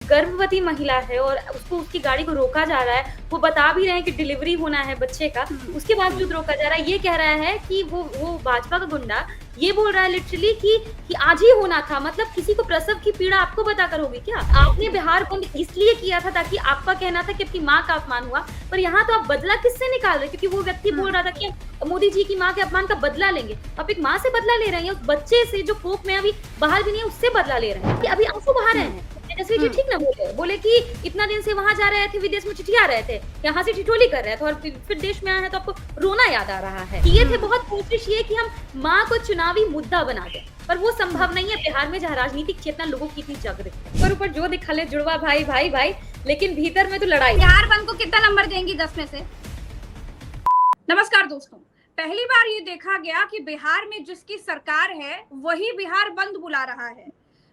गर्भवती महिला है और उसको उसकी गाड़ी को रोका जा रहा है, वो बता भी रहे हैं कि डिलीवरी होना है बच्चे का, उसके बावजूद रोका जा रहा है। ये कह रहा है कि वो भाजपा का गुंडा ये बोल रहा है लिटरली कि आज ही होना था, मतलब किसी को प्रसव की पीड़ा आपको बताकर होगी क्या? आपने बिहार बंद इसलिए किया था ताकि आपका कहना था कि आपकी माँ का अपमान हुआ, पर यहाँ तो आप बदला किससे निकाल रहे हैं? क्योंकि वो व्यक्ति बोल रहा था कि मोदी जी की माँ के अपमान का बदला लेंगे। आप एक माँ से बदला ले रहे हैं, उस बच्चे से जो कोख में अभी बाहर भी नहीं है उससे बदला ले रहे हैं। कि अभी आंसू बहा रहे हैं। तेजस्वी जी ठीक ना बोले कि इतना दिन से वहां जा रहे थे, विदेश में चिठिया रहे थे, यहाँ से ठिठोली कर रहे थे और फिर देश में आए हैं तो आपको रोना याद आ रहा है। ये थे बहुत कोशिश ये कि हम माँ को चुनावी मुद्दा बना दें, पर वो संभव नहीं है बिहार में जहाँ राजनीतिक चेतना लोगों की इतनी जागृत है। पर ऊपर जो दिखा ले जुड़वा भाई भाई भाई, लेकिन भीतर में तो लड़ाई। बिहार बंद को कितना नंबर देंगी 10 में से? नमस्कार दोस्तों, पहली बार ये देखा गया कि बिहार में जिसकी सरकार है वही बिहार बंद बुला रहा है।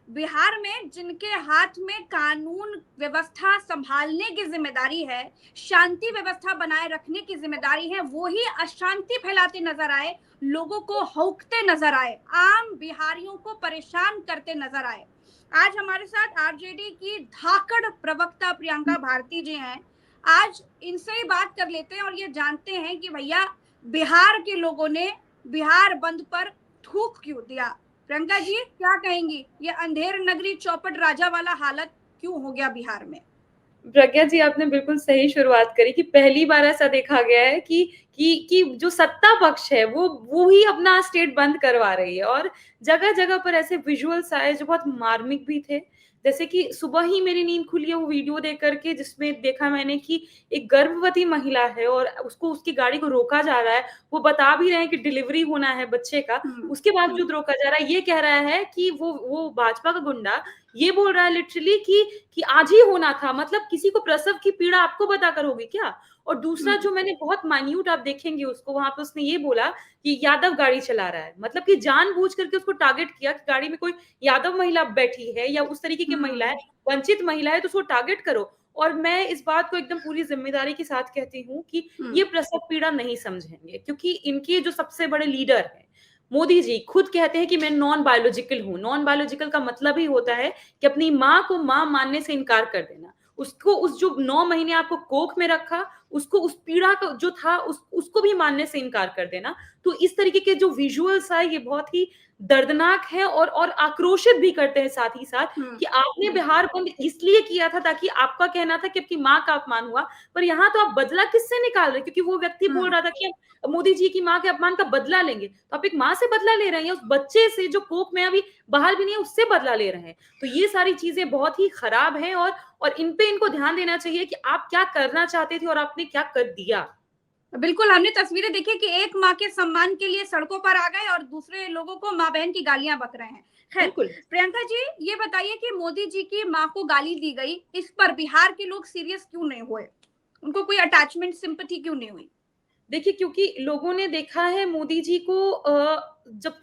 बिहार में जिनके हाथ में कानून व्यवस्था संभालने की जिम्मेदारी है, शांति व्यवस्था बनाए रखने की जिम्मेदारी है, वो ही अशांति फैलाते नजर आए, लोगों को हौकते नजर आए, आम बिहारियों को परेशान करते नजर आए। आज हमारे साथ आरजेडी की धाकड़ प्रवक्ता प्रियंका भारती जी हैं। आज इनसे ही बात कर लेते हैं और ये जानते हैं कि भैया बिहार के लोगों ने बिहार बंद पर थूक क्यों दिया। प्रियंका जी क्या कहेंगी, ये अंधेर नगरी चौपट राजा वाला हालत क्यों हो गया बिहार में? प्रज्ञा जी, आपने बिल्कुल सही शुरुआत करी कि पहली बार ऐसा देखा गया है कि जो सत्ता पक्ष है वो ही अपना स्टेट बंद करवा रही है और जगह जगह पर ऐसे विजुअल्स आए जो बहुत मार्मिक भी थे। जैसे कि सुबह ही मेरी नींद खुली है वो वीडियो देख करके, जिसमें देखा मैंने कि एक गर्भवती महिला है और उसको उसकी गाड़ी को रोका जा रहा है, वो बता भी रहे हैं कि डिलीवरी होना है बच्चे का, उसके बावजूद रोका जा रहा है। ये कह रहा है कि वो भाजपा का गुंडा ये बोल रहा है लिटरली कि आज ही होना था, मतलब किसी को प्रसव की पीड़ा आपको बताकर होगी क्या? और दूसरा जो मैंने बहुत माइन्यूट, आप देखेंगे उसको, वहां पे उसने ये बोला कि यादव गाड़ी चला रहा है, मतलब कि जानबूझ करके उसको टारगेट किया कि गाड़ी में कोई यादव महिला बैठी है या उस तरीके की महिला है, वंचित महिला है, तो उसको टारगेट करो। और मैं इस बात को एकदम पूरी जिम्मेदारी के साथ कहती हूँ कि ये प्रसव पीड़ा नहीं समझेंगे, क्योंकि इनके जो सबसे बड़े लीडर है मोदी जी खुद कहते हैं कि मैं नॉन बायोलॉजिकल हूं। नॉन बायोलॉजिकल का मतलब ही होता है कि अपनी माँ को माँ मानने से इनकार कर देना। उसको उस जो 9 महीने आपको कोख में रखा, उसको उस पीड़ा का जो था उसको भी मानने से इनकार कर देना। तो इस तरीके के जो विजुअल्स है ये बहुत ही दर्दनाक है और आक्रोशित भी करते हैं साथ ही साथ कि आपने बिहार बंद इसलिए किया था ताकि आपका कहना था कि आपकी माँ का अपमान हुआ, पर यहाँ तो आप बदला किससे निकाल रहे? क्योंकि वो व्यक्ति बोल रहा था कि हम मोदी जी की माँ के अपमान का बदला लेंगे, तो आप एक माँ से बदला ले रहे हैं, उस बच्चे से जो कोख में अभी बाहर भी नहीं है उससे बदला ले रहे हैं। तो ये सारी चीजें बहुत ही खराब हैं और इन पे इनको ध्यान देना चाहिए कि आप क्या करना चाहते थे और आपने क्या कर दिया। बिल्कुल, हमने तस्वीरें देखी कि एक माँ के सम्मान के लिए सड़कों पर आ गए और दूसरे लोगों को माँ बहन की गालियां बक रहे हैं। खैर, प्रियंका जी ये बताइए कि मोदी जी की माँ को गाली दी गई, इस पर बिहार के लोग सीरियस क्यों नहीं हुए? उनको कोई अटैचमेंट सिंपैथी क्यों नहीं हुई? देखिए, क्योंकि लोगों ने देखा है मोदी जी को जब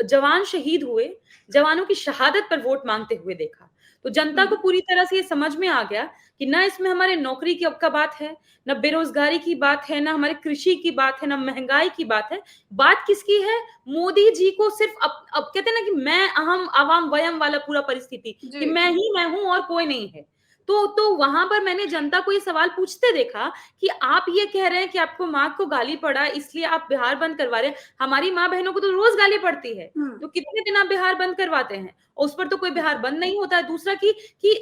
जवान शहीद हुए, जवानों की शहादत पर वोट मांगते हुए देखा, तो जनता को पूरी तरह से ये समझ में आ गया कि ना इसमें हमारे नौकरी की का बात है, ना बेरोजगारी की बात है, ना हमारे कृषि की बात है, ना महंगाई की बात है। बात किसकी है? मोदी जी को सिर्फ अब कहते हैं ना कि मैं अहम आवाम वयम वाला पूरा परिस्थिति कि मैं हूं और कोई नहीं है। तो वहां पर मैंने जनता को ये सवाल पूछते देखा कि आप ये कह रहे हैं कि आपको माँ को गाली पड़ा इसलिए आप बिहार बंद करवा रहे हैं। हमारी माँ बहनों को तो रोज गाली पड़ती है, तो कितने दिन आप बिहार बंद करवाते हैं? और उस पर तो कोई बिहार बंद नहीं होता है। दूसरा कि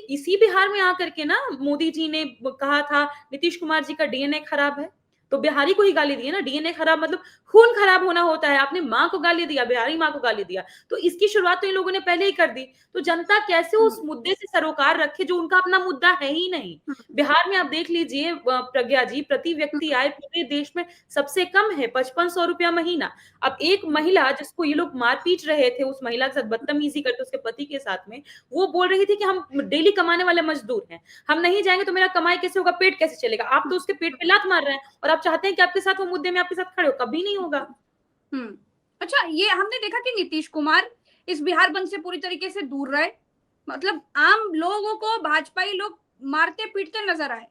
इसी बिहार में आकर के ना मोदी जी ने कहा था नीतीश कुमार जी का डीएनए खराब है, तो बिहारी को ही गाली दी है ना। डीएनए खराब मतलब खून खराब होना होता है। आपने माँ को गाली दिया, बिहारी माँ को गाली दिया, तो इसकी शुरुआत तो इन लोगों ने पहले ही कर दी। तो जनता कैसे उस मुद्दे से सरोकार रखे जो उनका अपना मुद्दा है ही नहीं। बिहार में आप देख लीजिए प्रज्ञा जी, प्रति व्यक्ति आय पूरे देश में सबसे कम है, 5500 रुपया महीना। अब एक महिला जिसको ये लोग मार पीट रहे थे, उस महिला के साथ बदतमीजी करते उसके पति के साथ में, वो बोल रही थी कि हम डेली कमाने वाले मजदूर हैं, हम नहीं जाएंगे तो मेरा कमाई कैसे होगा, पेट कैसे चलेगा। आप तो उसके पेट पे लात मार रहे हैं और आप चाहते हैं कि आपके साथ वो मुद्दे में आपके साथ खड़े हो, कभी नहीं होगा। अच्छा, ये हमने देखा कि नीतीश कुमार इस बिहार बंद से पूरी तरीके से दूर रहे, मतलब आम लोगों को भाजपाई लोग मारते पीटते नजर आए।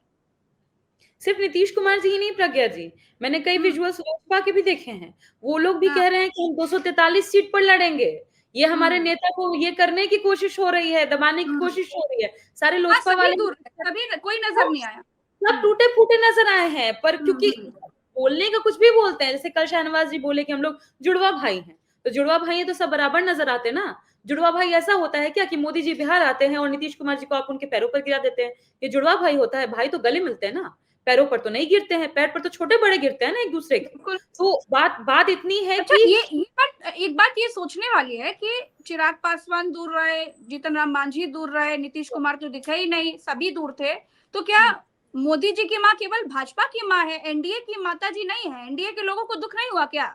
सिर्फ नीतीश कुमार जी ही नहीं प्रज्ञा जी, मैंने कई विजुअल्स लोजपा के भी देखे हैं। वो लोग भी कह रहे हैं कि हम 243 सीट पर लड़ेंगे। ये हमारे नेता को ये करने की कोशिश हो रही है, दबाने की कोशिश हो रही है। सारे हाँ, लोजपा सभी वाले दूर है, सभी कोई नजर नहीं आया। सब टूटे फूटे नजर आए हैं, पर क्योंकि हम्म। बोलने का कुछ भी बोलते हैं, जैसे कल शाहनवाज जी बोले कि हम लोग जुड़वा भाई हैं, तो जुड़वा भाई हैं तो सब बराबर नजर आते ना। जुड़वा भाई ऐसा होता है क्या कि मोदी जी बिहार आते हैं और नीतीश कुमार जी को आप उनके पैरों पर गिरा देते हैं? ये जुड़वा भाई होता है? भाई तो गले मिलते हैं ना, पैरों पर तो नहीं गिरते हैं, पैर पर तो छोटे बड़े गिरते हैं ना एक दूसरे के। बिल्कुल। तो बात बात इतनी है अच्छा, कि ये बात, एक बात ये सोचने वाली है कि चिराग पासवान दूर रहे, जीतन राम मांझी दूर रहे, नीतीश कुमार तो दिखे ही नहीं, सभी दूर थे, तो क्या मोदी जी की माँ केवल भाजपा की माँ है, एनडीए की माता जी नहीं है? एनडीए के लोगों को दुख नहीं हुआ क्या?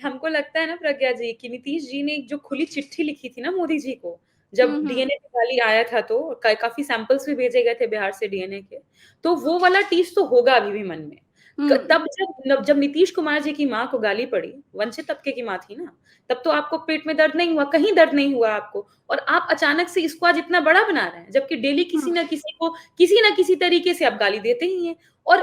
हमको लगता है ना प्रज्ञा जी कि नीतीश जी ने एक जो खुली चिट्ठी लिखी थी ना मोदी जी को, जब डीएनए निकाली आया था, तो काफी सैंपल्स भी भेजे गए थे बिहार से डीएनए के, तो वो वाला टीस तो होगा अभी भी मन में। तब जब नीतीश कुमार जी की माँ को गाली पड़ी, वंचित तबके की माँ थी ना, तब तो आपको पेट में दर्द नहीं हुआ, कहीं दर्द नहीं हुआ आपको, और आप अचानक से इसको आज इतना बड़ा बना रहे हैं, जबकि डेली किसी ना किसी को किसी ना किसी तरीके से आप गाली देते ही हैं। और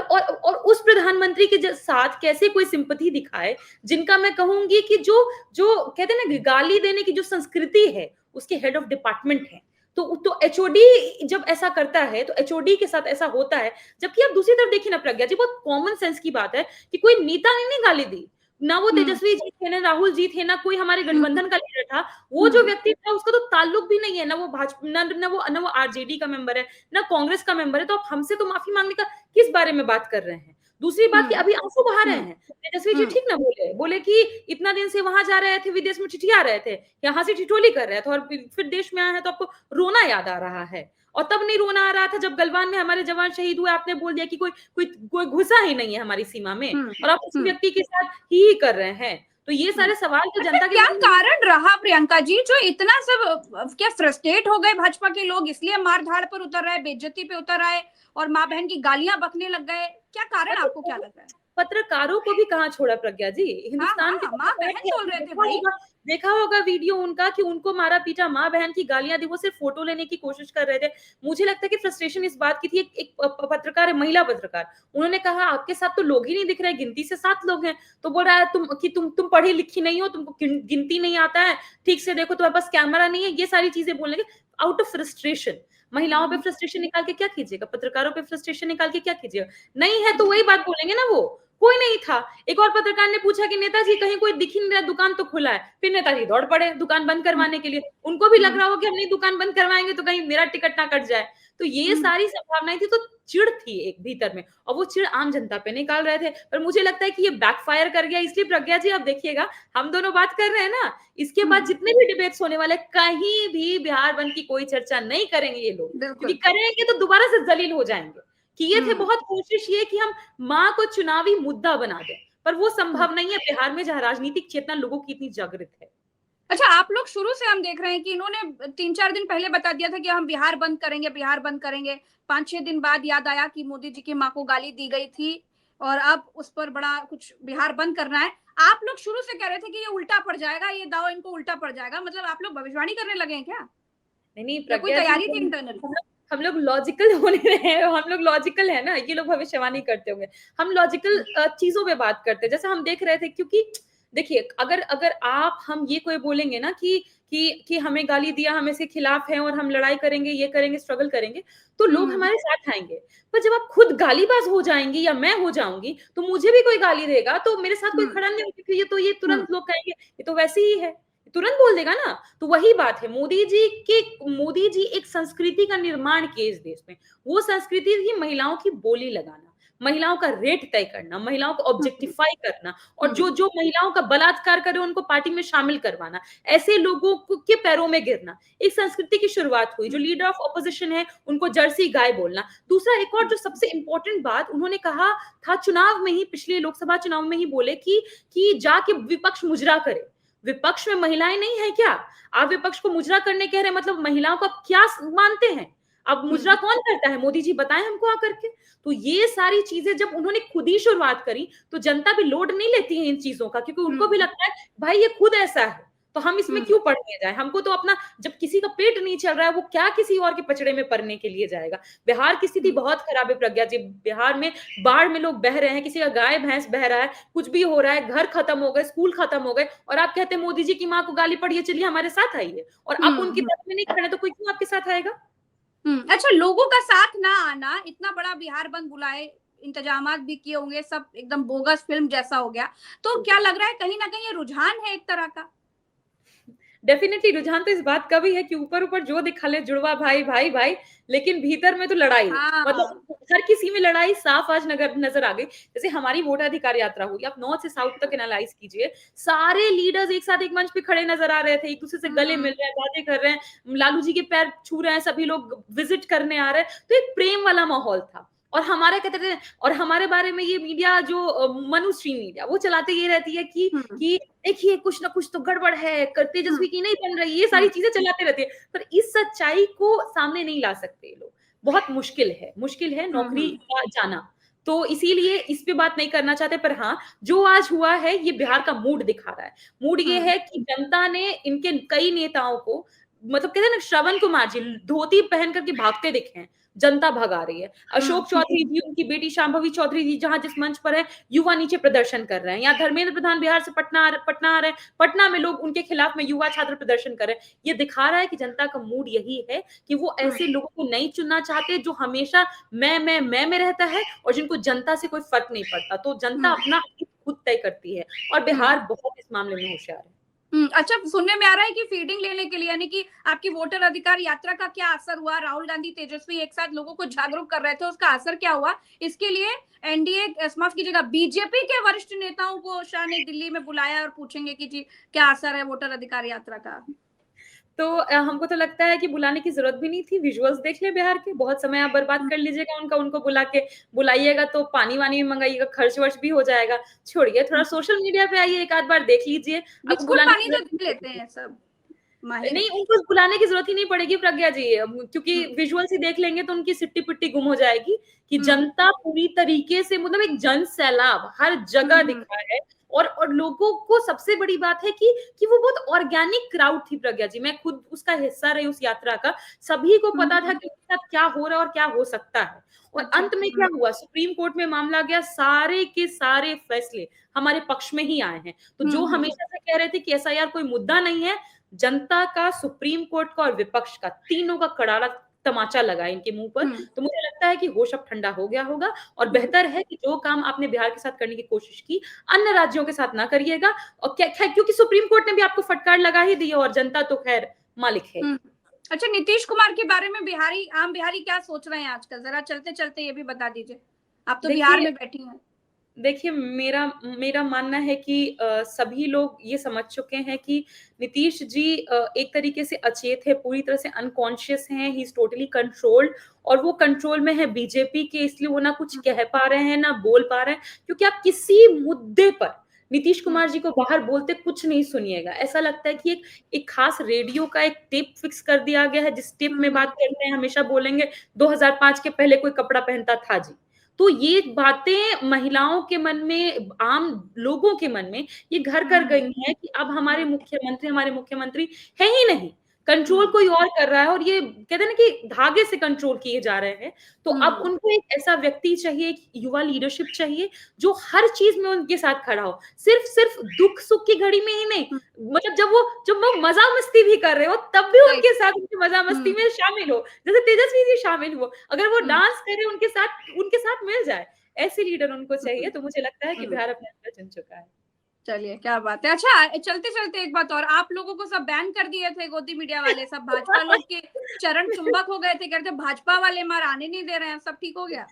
उस प्रधानमंत्री के साथ कैसे कोई सिंपैथी दिखाए, जिनका मैं कहूंगी कि जो जो कहते हैं ना गाली देने की जो संस्कृति है, उसके हेड ऑफ डिपार्टमेंट है। तो एचओडी जब ऐसा करता है, तो एचओडी के साथ ऐसा होता है। जबकि आप दूसरी तरफ देखिए ना प्रज्ञा जी, बहुत कॉमन सेंस की बात है कि कोई नेता ने गाली दी ना, वो तेजस्वी जी थे ना राहुल जी थे ना कोई हमारे गठबंधन का लीडर था, वो जो व्यक्ति था उसका तो ताल्लुक भी नहीं है, ना वो भाजपा ना वो आरजेडी का मेंबर है, ना कांग्रेस का मेंबर है, तो आप हमसे तो माफी मांगने का किस बारे में बात कर रहे हैं? दूसरी बात कि अभी आंसू बहा रहे हैं तेजस्वी जी, ठीक ना बोले बोले कि इतना दिन से वहां जा रहे थे, विदेश में ठिठिया रहे थे, यहाँ से ठिठोली कर रहे थे, और फिर देश में आए हैं तो आपको रोना याद आ रहा है। और तब नहीं रोना आ रहा था जब गलवान में हमारे जवान शहीद हुए, आपने बोल दिया कि कोई कोई कोई घुसा ही नहीं है हमारी सीमा में, और आप उस व्यक्ति के साथ ही कर रहे हैं। तो ये सारे सवाल तो जनता के क्या कारण रहा प्रियंका जी, जो इतना सब क्या फ्रस्ट्रेट हो गए भाजपा के लोग, इसलिए मारधाड़ पर उतर आए, बेइज्जती पे उतर आए और माँ बहन की गालियां बकने लग गए? क्या कारण आपको क्या लग रहा है? पत्रकारों को भी कहाँ छोड़ा प्रज्ञा जी, हिंदुस्तान के माँ बहन बोल रहे थे भाई। देखा होगा वीडियो उनका कि उनको मारा पीटा, माँ बहन की गालियां दी, वो सिर्फ फोटो लेने की कोशिश कर रहे थे। मुझे लगता है कि फ्रस्ट्रेशन इस बात की थी, एक पत्रकार है, महिला पत्रकार, उन्होंने कहा आपके साथ तो लोग ही नहीं दिख रहे, गिनती से 7 लोग हैं, तो बोल रहा है तुम पढ़ी लिखी नहीं हो, तुमको गिनती नहीं आता है, ठीक से देखो तुम्हारे पास कैमरा नहीं है, ये सारी चीजें बोलने के आउट ऑफ फ्रस्ट्रेशन। महिलाओं पे फ्रस्ट्रेशन निकाल के क्या कीजिएगा, पत्रकारों पे फ्रस्ट्रेशन निकाल के क्या कीजिएगा? नहीं है तो वही बात बोलेंगे ना, वो कोई नहीं था। एक और पत्रकार ने पूछा कि नेताजी कहीं कोई दिख ही नहीं रहा, दुकान तो खुला है, फिर नेताजी दौड़ पड़े दुकान बंद करवाने के लिए, उनको भी लग रहा हो कि हम नहीं दुकान बंद करवाएंगे तो कहीं मेरा टिकट ना कट जाए। तो ये सारी संभावनाएं थी, तो चिढ़ थी एक भीतर में, और वो चिढ़ आम जनता पे निकाल रहे थे। पर मुझे लगता है कि ये बैकफायर कर गया, इसलिए प्रज्ञा जी आप देखिएगा, हम दोनों बात कर रहे हैं ना, इसके बाद जितने भी डिबेट्स होने वाले, कहीं भी बिहार बंद की कोई चर्चा नहीं करेंगे ये लोग, क्योंकि करेंगे तो दोबारा से जलील हो जाएंगे। किए थे बहुत कोशिश ये कि हम माँ को चुनावी मुद्दा बना दें, पर वो संभव नहीं है बिहार में, जहां राजनीतिक चेतना लोगों की इतनी जागृत है। अच्छा, आप लोग शुरू से हम देख रहे हैं कि इन्होंने 3-4 दिन पहले बता दिया था कि हम बिहार बंद करेंगे, बिहार बंद करेंगे। 5-6 दिन बाद याद आया कि मोदी जी की माँ को गाली दी गई थी और अब उस पर बड़ा कुछ बिहार बंद करना है। आप लोग शुरू से कह रहे थे कि ये उल्टा पड़ जाएगा, ये दाव इनको उल्टा पड़ जाएगा, मतलब आप लोग भविष्यवाणी करने लगे हैं क्या? नहीं या कोई तैयारी थी इंटरनल? हम लोग लॉजिकल होने रहे हैं, हम लोग लॉजिकल है ना, ये लोग भविष्यवाणी करते होंगे, हम लॉजिकल चीजों पे बात करते हैं। जैसे हम देख रहे थे, क्योंकि देखिए अगर अगर आप हम ये कोई बोलेंगे ना कि हमें गाली दिया, हम इसके खिलाफ हैं और हम लड़ाई करेंगे, ये करेंगे, स्ट्रगल करेंगे, तो लोग हमारे साथ आएंगे। पर जब आप खुद गालीबाज हो जाएंगी या मैं हो जाऊंगी, तो मुझे भी कोई गाली देगा तो मेरे साथ कोई खड़ा नहीं होगा, क्योंकि ये तुरंत लोग कहेंगे ये तो वैसे ही है, तुरंत बोल देगा ना। तो वही बात है, मोदी जी एक संस्कृति का निर्माण किए इस देश में। वो संस्कृति थी महिलाओं की बोली लगाना, महिलाओं का रेट तय करना, महिलाओं को ऑब्जेक्टिफाई करना, और जो महिलाओं का बलात्कार करे उनको पार्टी में शामिल करवाना, ऐसे लोगों के पैरों में गिरना। एक संस्कृति की शुरुआत हुई। जो लीडर ऑफ ऑपोजिशन है उनको जर्सी गाय बोलना। दूसरा, एक और जो सबसे इंपॉर्टेंट बात उन्होंने कहा था चुनाव में ही, पिछले लोकसभा चुनाव में ही बोले कि जाके विपक्ष मुजरा करे। विपक्ष में महिलाएं नहीं है क्या? आप विपक्ष को मुजरा करने कह रहे हैं, मतलब महिलाओं को आप क्या मानते हैं? अब मुजरा कौन करता है? मोदी जी बताएं हमको आकर के। तो ये सारी चीजें जब उन्होंने खुद ही शुरुआत करी, तो जनता भी लोड नहीं लेती है इन चीजों का, क्योंकि उनको भी लगता है भाई ये खुद ऐसा है, तो हम इसमें क्यों पढ़ने जाए? हमको तो अपना, जब किसी का पेट नहीं चल रहा है, वो क्या किसी और के पचड़े में पड़ने के लिए जाएगा? बिहार की स्थिति बहुत खराब है प्रज्ञा जी। बिहार में बाढ़ में लोग बह रहे हैं, किसी का गाय भैंस बह रहा है, कुछ भी हो रहा है, घर खत्म हो गए, स्कूल खत्म हो गए, और आप कहते हैं मोदी जी की माँ को गाली पड़ी है, चलिए हमारे साथ आइए। और आप उनकी तरफ में नहीं खड़े तो कोई क्यों आपके साथ आएगा? अच्छा, लोगों का साथ ना आना, इतना बड़ा बिहार बंद बुलाए, इंतजामात भी किए होंगे, सब एकदम बोगस फिल्म जैसा हो गया, तो क्या लग रहा है कहीं ना कहीं ये रुझान है एक तरह का? डेफिनेटली रुझान तो इस बात का भी है कि ऊपर ऊपर जो दिखा ले जुड़वा भाई भाई भाई, लेकिन भीतर में तो लड़ाई, हाँ। मतलब हर किसी में लड़ाई साफ आज नजर आ गई। जैसे हमारी वोटाधिकार यात्रा हुई, आप नॉर्थ से साउथ तक एनालाइज कीजिए, सारे लीडर्स एक साथ एक मंच पे खड़े नजर आ रहे थे, एक दूसरे से गले मिल रहे हैं, बातें कर रहे हैं, लालू जी के पैर छू रहे हैं, सभी लोग विजिट करने आ रहे हैं, तो एक प्रेम वाला माहौल था। और हमारे कहते थे, और हमारे बारे में ये मीडिया जो मनुश्री मीडिया, वो चलाते ये रहती है कि देखिए कुछ ना कुछ तो गड़बड़ है, तेजस्वी की नहीं बन रही, ये सारी चीजें चलाते रहती है। पर इस सच्चाई को सामने नहीं ला सकते लोग, बहुत मुश्किल है नौकरी का जाना। तो इसीलिए इस पे बात नहीं करना चाहते। पर हाँ, जो आज हुआ है ये बिहार का मूड दिखा रहा है। मूड ये है कि जनता ने इनके कई नेताओं को, मतलब कहते हैं ना, श्रवण कुमार जी धोती पहन करके भागते दिखे हैं, जनता भगा रही है। अशोक चौधरी जी, उनकी बेटी शांभवी चौधरी जी जहां जिस मंच पर है, युवा नीचे प्रदर्शन कर रहे हैं। यहाँ धर्मेंद्र प्रधान बिहार से पटना आ रहे हैं, पटना में लोग उनके खिलाफ में युवा छात्र प्रदर्शन कर रहे हैं। ये दिखा रहा है कि जनता का मूड यही है कि वो ऐसे लोगों को नहीं चुनना चाहते जो हमेशा मैं में रहता है और जिनको जनता से कोई फर्क नहीं पड़ता। तो जनता अपना खुद तय करती है, और बिहार बहुत इस मामले में होशियार है। अच्छा, सुनने में आ रहा है कि फीडिंग लेने के लिए, यानी कि आपकी वोटर अधिकार यात्रा का क्या असर हुआ? राहुल गांधी, तेजस्वी एक साथ लोगों को जागरूक कर रहे थे, उसका असर क्या हुआ? इसके लिए एनडीए, माफ कीजिएगा, बीजेपी के वरिष्ठ नेताओं को शाह ने दिल्ली में बुलाया और पूछेंगे कि जी क्या असर है वोटर अधिकार यात्रा का। तो हमको तो लगता है कि बुलाने की जरूरत भी नहीं थी। विजुअल्स देख ले बिहार के, बहुत समय आप बर्बाद कर लीजिएगा उनको बुलाइएगा तो पानी वानी भी मंगाइएगा, खर्च वर्च भी हो जाएगा। छोड़िए, थोड़ा सोशल मीडिया पे आइए, एक आध बार देख लीजिए। आपको बिस्कुट बुलाने पानी की तो जरूरत देख लेते हैं सब, माहिर नहीं, उनको बुलाने की जरूरत ही नहीं पड़ेगी प्रज्ञा जी, क्योंकि विजुअल्स ही देख लेंगे तो उनकी सिट्टी पिट्टी गुम हो जाएगी कि जनता पूरी तरीके से, मतलब एक जन सैलाब हर जगह दिखा है। और लोगों को सबसे बड़ी बात है कि वो बहुत ऑर्गेनिक क्राउड थी प्रज्ञा जी। मैं खुद उसका हिस्सा रही उस यात्रा का। सभी को पता था कि उनके साथ क्या हो रहा है और क्या हो सकता है। और अंत में क्या हुआ, सुप्रीम कोर्ट में मामला गया, सारे के सारे फैसले हमारे पक्ष में ही आए हैं। तो जो हमेशा से कह रहे थे कि एसआईआर कोई मुद्दा नहीं है, जनता का, सुप्रीम कोर्ट का और विपक्ष का, तीनों का करारा तमाचा लगा इनके मुंह पर। तो मुझे लगता है कि होश अब ठंडा हो गया होगा, और बेहतर है कि जो काम आपने बिहार के साथ करने की कोशिश की, अन्य राज्यों के साथ ना करिएगा। और क्योंकि सुप्रीम कोर्ट ने भी आपको फटकार लगा ही दी है, और जनता तो खैर मालिक है। अच्छा, नीतीश कुमार के बारे में आम बिहारी क्या सोच रहे हैं आजकल? जरा चलते चलते ये भी बता दीजिए, आप तो बिहार में बैठी हैं। देखिए, मेरा मानना है कि सभी लोग ये समझ चुके हैं कि नीतीश जी एक तरीके से अचेत है, पूरी तरह से अनकॉन्शियस हैं, ही इज टोटली कंट्रोल्ड, और वो कंट्रोल में है बीजेपी के, इसलिए वो ना कुछ कह पा रहे हैं ना बोल पा रहे हैं। क्योंकि आप किसी मुद्दे पर नीतीश कुमार जी को बाहर बोलते कुछ नहीं सुनिएगा। ऐसा लगता है कि एक खास रेडियो का एक टेप फिक्स कर दिया गया है, जिस टेप में बात करते हैं हमेशा बोलेंगे 2005 के पहले कोई कपड़ा पहनता था जी। तो ये बातें महिलाओं के मन में, आम लोगों के मन में ये घर कर गई हैं कि अब हमारे मुख्यमंत्री है ही नहीं, कंट्रोल कोई और कर रहा है। और ये कहते हैं ना कि धागे से कंट्रोल किए जा रहे हैं। तो अब उनको एक ऐसा व्यक्ति चाहिए, एक युवा लीडरशिप चाहिए जो हर चीज में उनके साथ खड़ा हो, सिर्फ दुख सुख की घड़ी में ही नहीं, मतलब जब वो मजा मस्ती भी कर रहे हो तब भी उनके साथ, उनकी मजा मस्ती में शामिल हो, जैसे तेजस्वी जी शामिल हो, अगर वो डांस करे उनके साथ मिल जाए, ऐसे लीडर उनको चाहिए। तो मुझे लगता है कि बिहार अपने अंदर चुन चुका है। चलिए, क्या बात है। अच्छा, चलते चलते एक बात और, आप लोगों को सब बैन कर दिए थे गोदी मीडिया वाले, सब भाजपा लोग के चरण चुंबक हो गए थे, कहते भाजपा वाले मार आने नहीं दे रहे हैं, सब ठीक हो गया?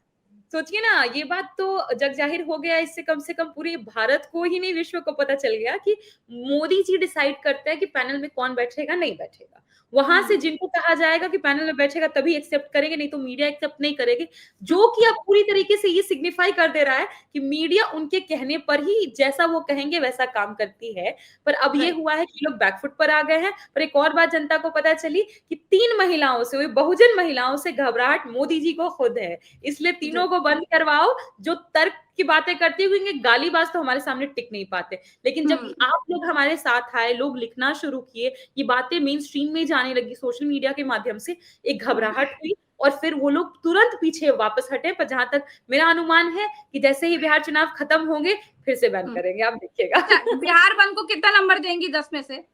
सोचिए ना, ये बात तो जग जाहिर हो गया, इससे कम से कम पूरे भारत को ही नहीं, विश्व को पता चल गया कि मोदी जी डिसाइड करते हैं कि पैनल में कौन बैठेगा, नहीं बैठेगा। वहां से जिनको कहा जाएगा कि पैनल में बैठेगा तभी एक्सेप्ट करेंगे, नहीं तो मीडिया एक्सेप्ट नहीं करेगी। जो कि अब पूरी तरीके से ये सिग्निफाई कर दे रहा है कि मीडिया उनके कहने पर ही, जैसा वो कहेंगे वैसा काम करती है। पर अब ये हुआ है कि लोग बैकफुट पर आ गए हैं। पर एक और बात जनता को पता चली कि 3 महिलाओं से, बहुजन महिलाओं से घबराहट मोदी जी को खुद है, इसलिए तीनों को बंद करवाओ जो तर्क की बातें करते हुए, क्योंकि गालीबाज तो हमारे सामने टिक नहीं पाते। लेकिन जब आप लोग हमारे साथ आए, लोग लिखना शुरू किए, ये बातें मेन स्ट्रीम में जाने लगी सोशल मीडिया के माध्यम से, एक घबराहट हुई और फिर वो लोग तुरंत पीछे वापस हटे। पर जहां तक मेरा अनुमान है कि जैसे ही बिहार चुनाव खत्म होंगे फिर से बैन करेंगे, आप देखिएगा। बिहार बंद को कितना नंबर देंगी 10 में से?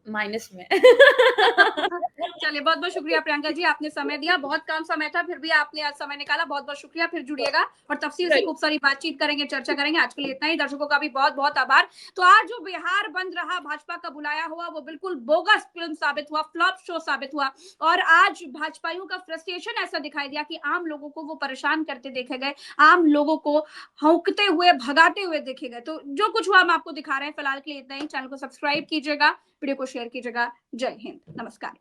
माइनस में। चलिए, बहुत बहुत शुक्रिया प्रियंका जी, आपने समय दिया, बहुत कम समय था फिर भी आपने आज समय निकाला, बहुत बहुत शुक्रिया। फिर जुड़िएगा और तफसील से खूब सारी बातचीत करेंगे, चर्चा करेंगे। आज के लिए इतना ही, दर्शकों का भी बहुत बहुत आभार। तो आज जो बिहार बंद रहा, भाजपा का बुलाया हुआ, वो बिल्कुल बोगस फिल्म साबित हुआ, फ्लॉप शो साबित हुआ। और आज भाजपाइयों का फ्रस्ट्रेशन ऐसा दिखाई दिया कि आम लोगों को वो परेशान करते देखे गए, आम लोगों को हौंकते हुए, भगाते हुए देखे गए। तो जो कुछ हुआ हम आपको दिखा रहे हैं। फिलहाल के लिए इतना ही, चैनल को सब्सक्राइब कीजिएगा, वीडियो को शेयर कीजिएगा। जय हिंद, नमस्कार।